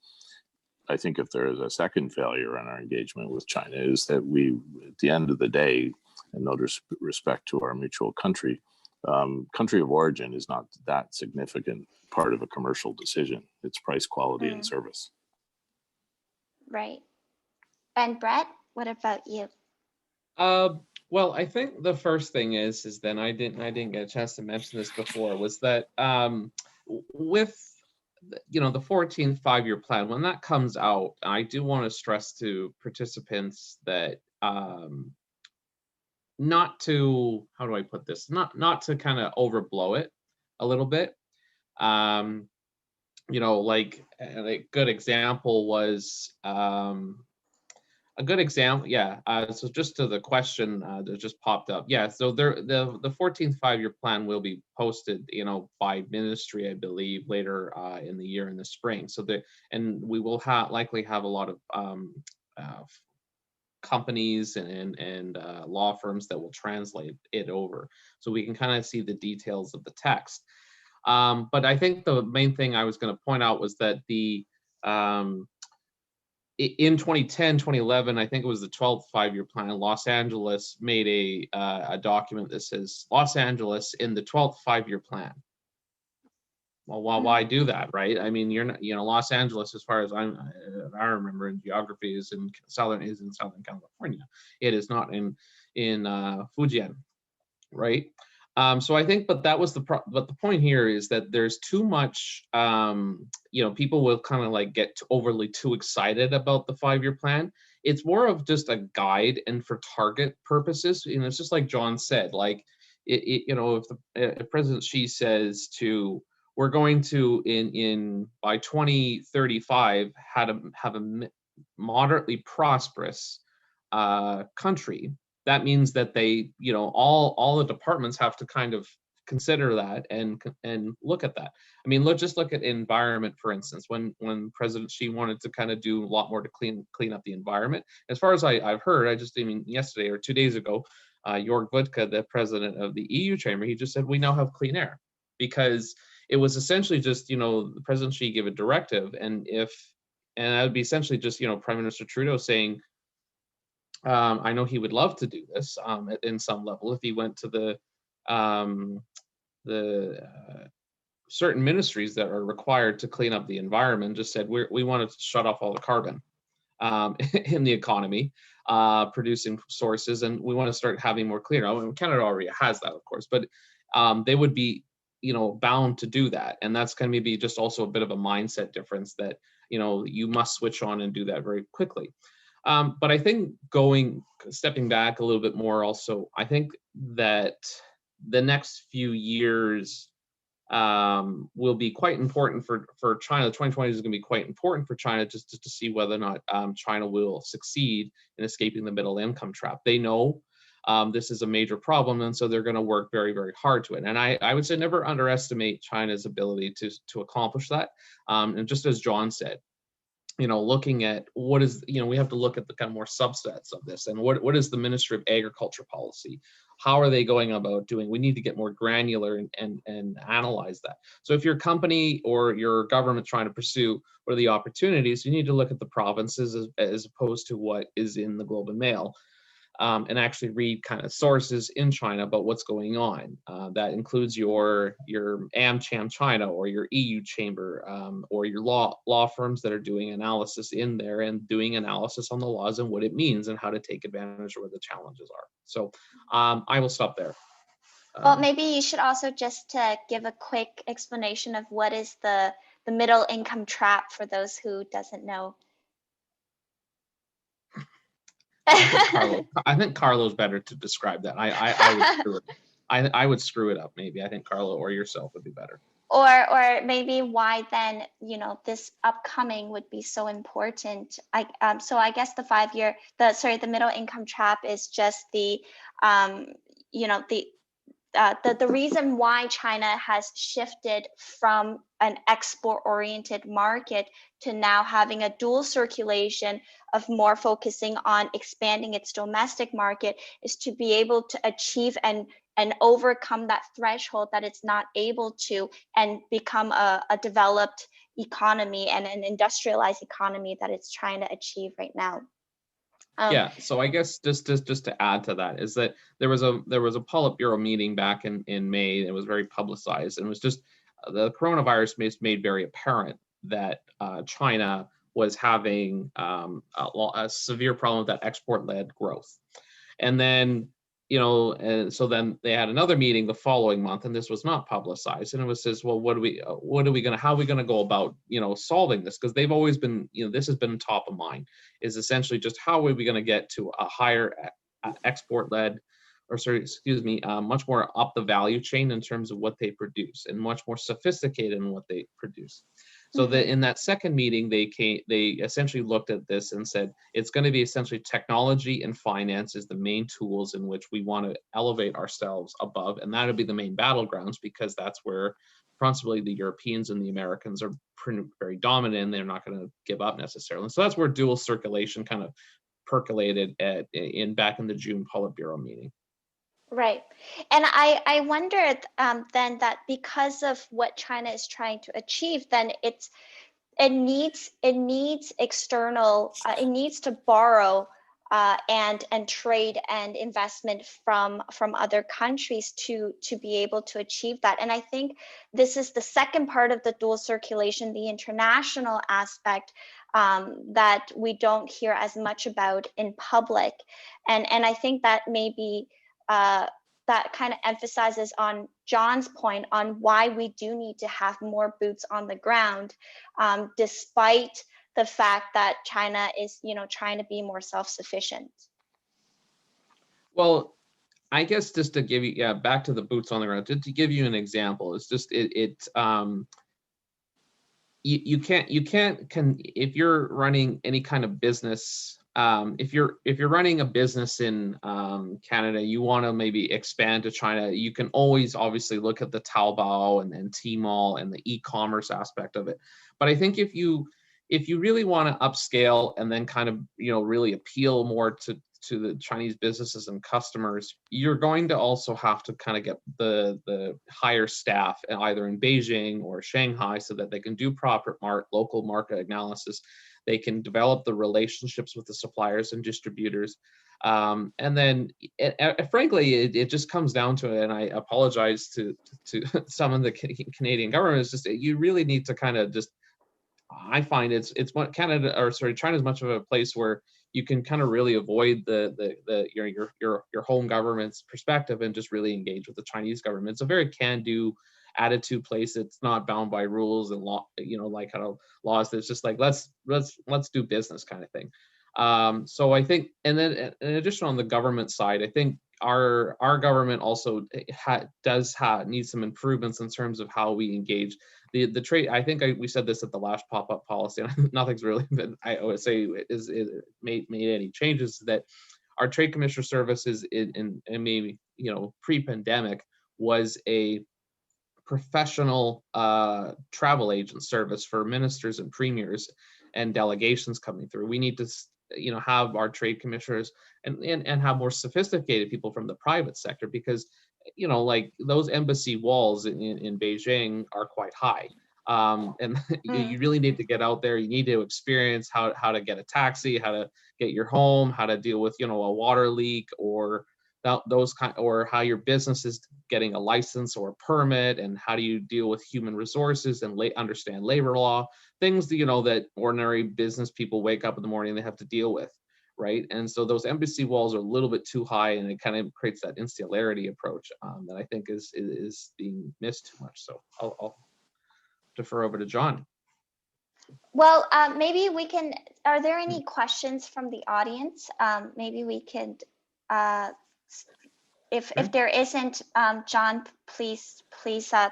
I think if there is a second failure in our engagement with China, is that we, at the end of the day, and no respect to our mutual country of origin is not that significant part of a commercial decision. It's price, quality, and service. Right. And Brett, what about you? Well, I think the first thing is then I didn't get a chance to mention this before, was that with the 14th 5-year plan, when that comes out, I do want to stress to participants that not to, how do I put this, not to kind of overblow it a little bit. Like a good example was so just to the question that just popped up. Yeah, so the 14th 5-year plan will be posted, by ministry, I believe, later in the year in the spring. So we will likely have a lot of companies and law firms that will translate it over, so we can kind of see the details of the text. But I think the main thing I was going to point out was that in 2010, 2011, I think it was the 12th 5-year plan, Los Angeles made a document that says Los Angeles in the 12th 5-year plan. Well, why do that, right? I mean, you're not, Los Angeles, as far as I remember in geography, is in Southern California. It is not in Fujian, right? So I think, but the point here is that there's too much, people will kind of like get overly too excited about the 5-year plan. It's more of just a guide, and for target purposes, it's just like John said, like if President Xi says we're going to by 2035 have a moderately prosperous country, that means that they, all the departments have to kind of consider that and look at that. I mean, just look at environment, for instance. When President Xi wanted to kind of do a lot more to clean up the environment, as far as I've heard, yesterday or 2 days ago, Jörg Wuttke, the president of the EU chamber, he just said we now have clean air, because it was essentially just, the President Xi gave a directive, and that would be essentially just, Prime Minister Trudeau saying, I know he would love to do this in some level if he went to the certain ministries that are required to clean up the environment, just said we want to shut off all the carbon in the economy, producing sources, and we want to start having more cleaner. I mean, Canada already has that, of course, but they would be, bound to do that, and that's going to be just also a bit of a mindset difference that you must switch on and do that very quickly. But I think stepping back a little bit more, also, I think that the next few years will be quite important for China. 2020 is going to be quite important for China just to see whether or not China will succeed in escaping the middle income trap. They know this is a major problem, and so they're going to work very, very hard to it. And I would say never underestimate China's ability to accomplish that. And just as John said, looking at what is, we have to look at the kind of more subsets of this, and what is the Ministry of Agriculture policy? How are they going about doing? We need to get more granular and analyze that. So if your company or your government trying to pursue what are the opportunities, you need to look at the provinces as opposed to what is in the Globe and Mail. And actually read kind of sources in China about what's going on. That includes your AmCham China or your EU chamber or your law firms that are doing analysis in there and doing analysis on the laws and what it means and how to take advantage of where the challenges are. So I will stop there. Well, maybe you should also just give a quick explanation of what is the middle income trap for those who doesn't know. I think Carlo's better to describe that. I would screw it. I would screw it up. Maybe I think Carlo or yourself would be better. Or maybe why then this upcoming would be so important. So I guess the middle income trap is just the reason why China has shifted from an export-oriented market to now having a dual circulation of more focusing on expanding its domestic market is to be able to achieve and overcome that threshold that it's not able to and become a developed economy and an industrialized economy that it's trying to achieve right now. Yeah, so I guess just to add to that is that there was a Politburo meeting back in May. It was very publicized, and it was just the coronavirus made very apparent that China was having a severe problem with that export-led growth, and then and so then they had another meeting the following month, and this was not publicized, and it was says, well, how are we gonna go about solving this? Because they've always been this has been top of mind, is essentially just how are we gonna get to a higher export-led, much more up the value chain in terms of what they produce, and much more sophisticated in what they produce. So that in that second meeting, they essentially looked at this and said it's going to be essentially technology and finance is the main tools in which we want to elevate ourselves above, and that'll be the main battlegrounds, because that's where principally the Europeans and the Americans are very dominant, and they're not going to give up necessarily. So that's where dual circulation kind of percolated back in the June Politburo meeting. Right. And I wondered then that because of what China is trying to achieve, then it needs external, it needs to borrow and trade and investment from other countries to be able to achieve that. And I think this is the second part of the dual circulation, the international aspect that we don't hear as much about in public. And I think that maybe that kind of emphasizes on John's point on why we do need to have more boots on the ground, despite the fact that China is, trying to be more self-sufficient. Well, I guess just to give you, back to the boots on the ground, to give you an example, it's just you can't if you're running any kind of business if you're running a business in Canada, you want to maybe expand to China, you can always obviously look at the Taobao and Tmall and the e-commerce aspect of it. But I think if you really want to upscale and then kind of really appeal more to the Chinese businesses and customers, you're going to also have to kind of get the higher staff either in Beijing or Shanghai so that they can do proper local market analysis. They can develop the relationships with the suppliers and distributors. And then, frankly, it just comes down to it. And I apologize to some of the Canadian government. It's just you really need to kind of just. I find it's what China is much of a place where you can kind of really avoid your home government's perspective and just really engage with the Chinese government. It's a very can-do attitude place. It's not bound by rules and law, like kind of laws. That's just like let's do business kind of thing. So I think, and then in addition on the government side, I think our government also needs some improvements in terms of how we engage the trade. I think we said this at the last pop-up policy, and nothing's really been, I would say, is made any changes. That our trade commissioner services in maybe pre-pandemic was a professional travel agent service for ministers and premiers and delegations coming through. We need to have our trade commissioners and have more sophisticated people from the private sector, because like those embassy walls in Beijing are quite high. And you really need to get out there. You need to experience how to get a taxi, how to get your home, how to deal with a water leak or those kind, or how your business is getting a license or a permit, and how do you deal with human resources and understand labor law, things that ordinary business people wake up in the morning and they have to deal with, right? And so those embassy walls are a little bit too high, and it kind of creates that insularity approach that I think is being missed too much. So I'll defer over to John. Well, maybe we can. Are there any questions from the audience? Maybe we could. If there isn't, John, please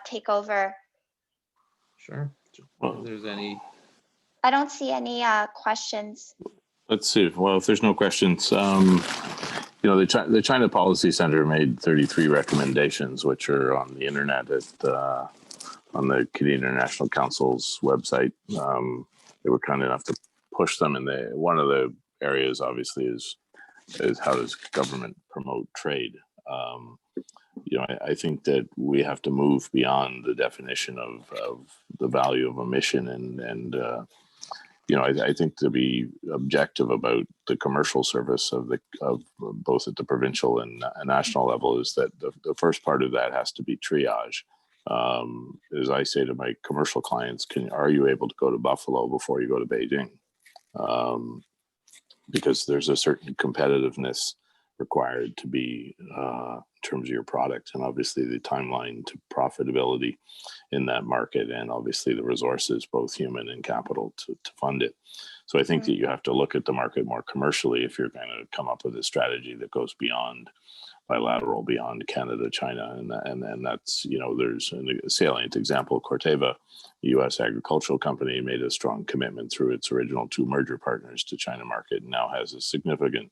take over. Sure. Well, if there's any. I don't see any questions. Let's see. Well, if there's no questions, the China Policy Center made 33 recommendations, which are on the internet on the Canadian International Council's website. They were kind enough to push them, and one of the areas obviously is how does government promote trade. I think that we have to move beyond the definition of the value of a mission, and I think to be objective about the commercial service of both at the provincial and national level is that the first part of that has to be triage. As I say to my commercial clients, are you able to go to Buffalo before you go to Beijing? Because there's a certain competitiveness required to be in terms of your product, and obviously the timeline to profitability in that market, and obviously the resources, both human and capital, to fund it. So I think that you have to look at the market more commercially if you're going to come up with a strategy that goes beyond bilateral, beyond Canada, China, and that's, there's a salient example. Corteva, a U.S. agricultural company, made a strong commitment through its original 2 merger partners to China market, and now has a significant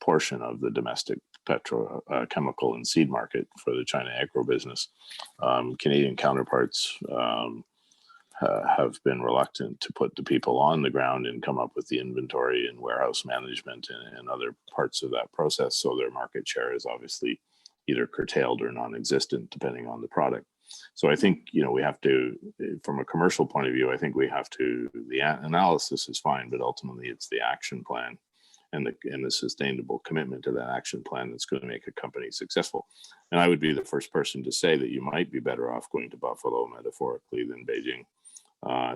portion of the domestic petrochemical and seed market for the China agro business. Canadian counterparts have been reluctant to put the people on the ground and come up with the inventory and warehouse management and other parts of that process. So their market share is obviously either curtailed or non-existent, depending on the product. So I think, we have to, from a commercial point of view, I think we have to, the analysis is fine, but ultimately it's the action plan and the sustainable commitment to that action plan that's going to make a company successful. And I would be the first person to say that you might be better off going to Buffalo, metaphorically, than Beijing.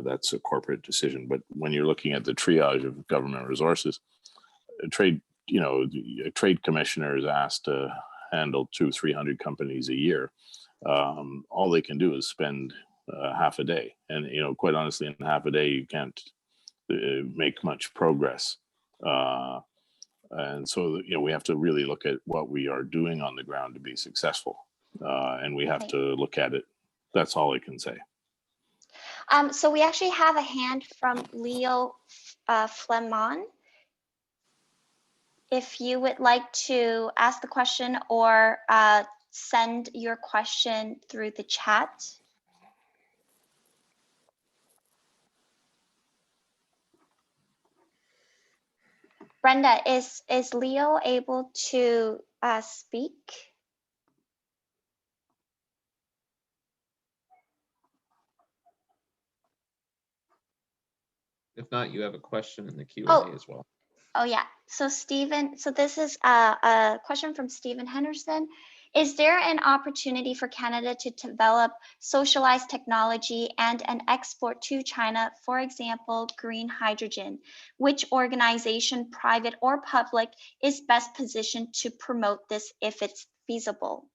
That's a corporate decision. But when you're looking at the triage of government resources, a trade commissioner is asked to handle 200-300 companies a year. All they can do is spend half a day. And, quite honestly, in half a day, you can't make much progress. And so, we have to really look at what we are doing on the ground to be successful. And we have to look at it. That's all I can say. So we actually have a hand from Leo Flemon. if you would like to ask the question or send your question through the chat. Brenda, is Leo able to speak? If not, you have a question in the Q&A Oh. as well. Oh yeah, so Stephen, so this is a question from Stephen Henderson. Is there an opportunity for Canada to develop socialized technology and an export to China, for example, green hydrogen? Which organization, private or public, is best positioned to promote this if it's feasible?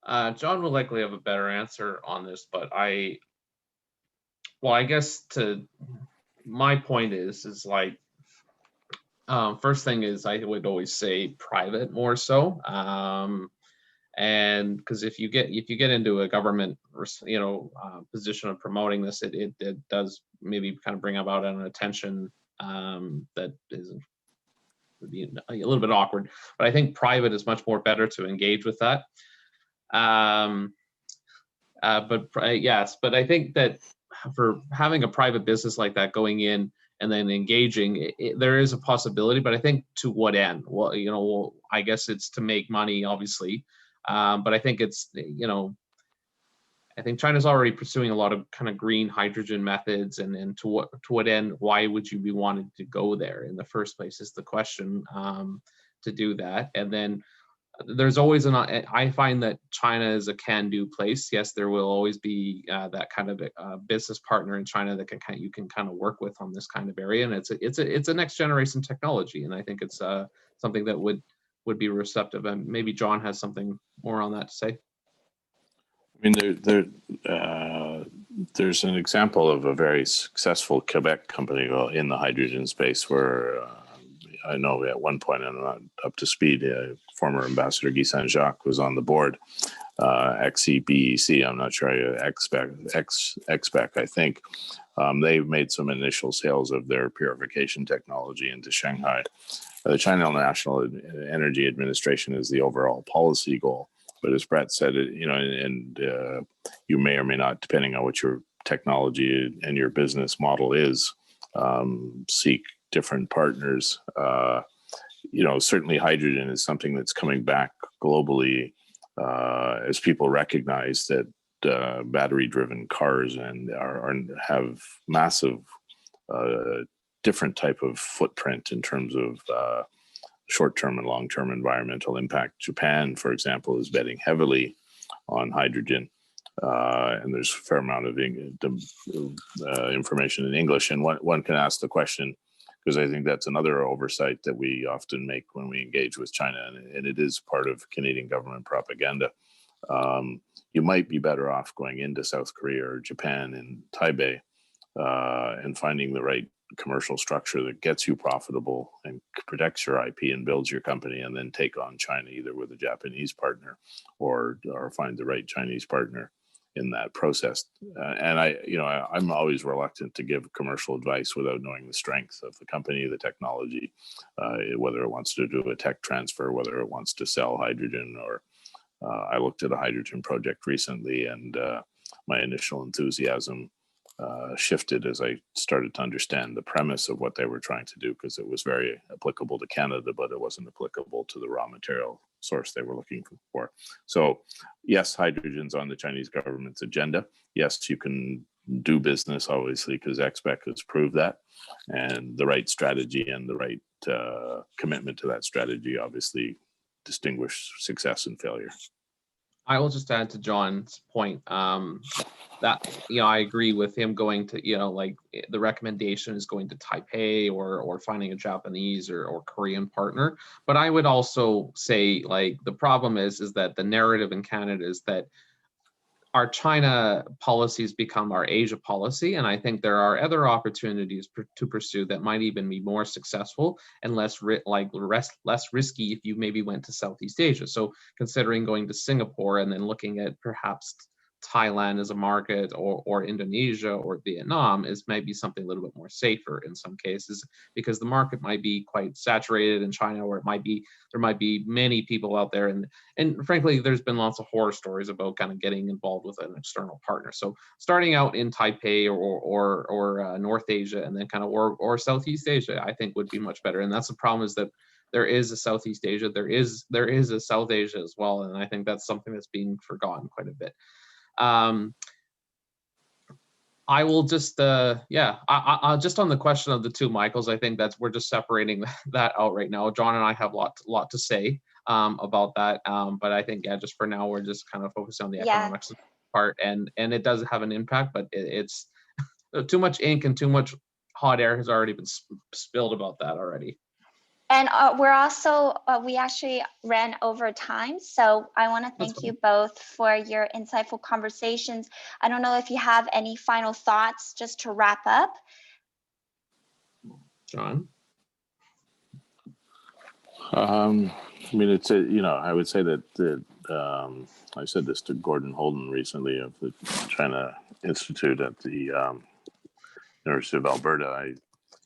John will likely have a better answer on this, but I guess my point is like, first thing is I would always say private more so, and because if you get into a government position of promoting this, it does maybe kind of bring about an attention that would be a little bit awkward. But I think private is much more better to engage with that. Yes, but I think that for having a private business like that going in and then engaging, there is a possibility, but I think to what end? Well, I guess it's to make money, obviously, but I think it's, I think China's already pursuing a lot of kind of green hydrogen methods, and to what end? Why would you be wanting to go there in the first place? Is the question to do that, and then. There's always I find that China is a can-do place. Yes, there will always be that kind of business partner in China that you can kind of work with on this kind of area, and it's a next generation technology, and I think it's something that would be receptive. And maybe John has something more on that to say. I mean, there's an example of a very successful Quebec company in the hydrogen space where. I know at one point, and I'm not up to speed, former Ambassador Guy Saint-Jacques was on the board, XEBEC, I'm not sure, XBEC, I think. They've made some initial sales of their purification technology into Shanghai. The China National Energy Administration is the overall policy goal. But as Brett said, you may or may not, depending on what your technology and your business model is, seek different partners. Certainly hydrogen is something that's coming back globally as people recognize that battery-driven cars have massive different type of footprint in terms of short-term and long-term environmental impact. Japan, for example, is betting heavily on hydrogen. And there's a fair amount of information in English. And one can ask the question, because I think that's another oversight that we often make when we engage with China, and it is part of Canadian government propaganda. You might be better off going into South Korea or Japan and Taipei and finding the right commercial structure that gets you profitable and protects your IP and builds your company, and then take on China either with a Japanese partner or find the right Chinese partner in that process. And I'm always reluctant to give commercial advice without knowing the strength of the company, the technology, whether it wants to do a tech transfer, whether it wants to sell hydrogen, or I looked at a hydrogen project recently, and my initial enthusiasm shifted as I started to understand the premise of what they were trying to do, because it was very applicable to Canada, but it wasn't applicable to the raw material source they were looking for. So yes, hydrogen's on the Chinese government's agenda. Yes, you can do business, obviously, because XBEC has proved that, and the right strategy and the right commitment to that strategy obviously distinguish success and failure. I will just add to John's point that I agree with him going to the recommendation is going to Taipei or finding a Japanese or Korean partner. But I would also say the problem is that the narrative in Canada is that our China policies become our Asia policy, and I think there are other opportunities to pursue that might even be more successful and less risky if you maybe went to Southeast Asia. So considering going to Singapore and then looking at perhaps Thailand as a market, or Indonesia or Vietnam is maybe something a little bit more safer in some cases, because the market might be quite saturated in China, or there might be many people out there, and frankly, there's been lots of horror stories about kind of getting involved with an external partner. So starting out in Taipei or North Asia, and then kind of or Southeast Asia, I think would be much better. And that's the problem, is that there is a Southeast Asia, there is a South Asia as well, and I think that's something that's being forgotten quite a bit. I will just, I just on the question of the two Michaels, I think we're just separating that out right now. John and I have a lot to say about that, but I think, just for now, we're just kind of focused on the economics part, and it does have an impact, but it's too much ink and too much hot air has already been spilled about that already. And we're also, we actually ran over time. So I want to thank you both for your insightful conversations. I don't know if you have any final thoughts just to wrap up. John? I mean, it's I would say that I said this to Gordon Holden recently of the China Institute at the University of Alberta. I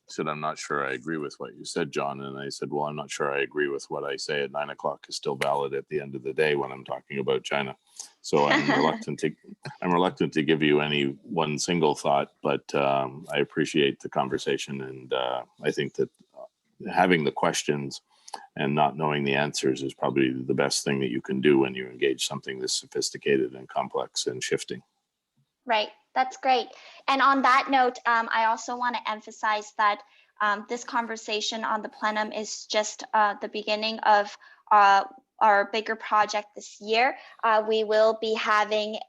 said, I'm not sure I agree with what you said, John. And I said, well, I'm not sure I agree with what I say at 9 o'clock is still valid at the end of the day when I'm talking about China. So I'm reluctant to give you any one single thought, but I appreciate the conversation. And I think that having the questions and not knowing the answers is probably the best thing that you can do when you engage something this sophisticated and complex and shifting. Right. That's great. And on that note, I also want to emphasize that this conversation on the plenum is just the beginning of our bigger project this year. We will be having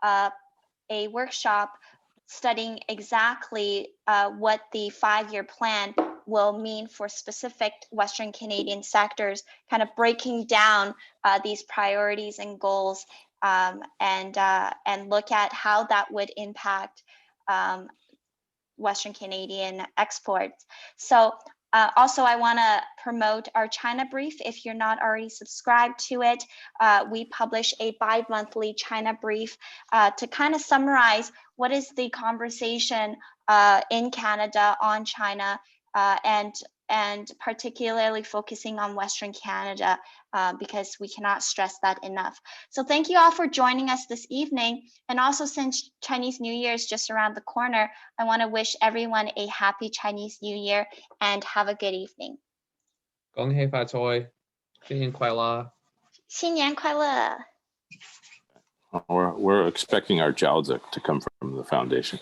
a workshop studying exactly what the 5-year plan will mean for specific Western Canadian sectors, kind of breaking down these priorities and goals, and look at how that would impact Western Canadian exports. So also, I want to promote our China brief. If you're not already subscribed to it, we publish a bi-monthly China brief to kind of summarize what is the conversation in Canada on China, and particularly focusing on Western Canada, because we cannot stress that enough. So thank you all for joining us this evening. And also, since Chinese New Year is just around the corner, I want to wish everyone a happy Chinese New Year and have a good evening. 恭喜发财，新年快乐。新年快乐. We're expecting our jiaozi to come from the foundation.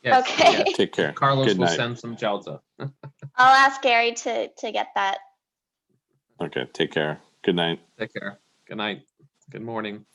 Yes, Okay. Yes. Take care. Carlos Good will night. send some jiaozi. I'll ask Gary to get that. Okay, take care. Good night. Take care. Good night. Good morning.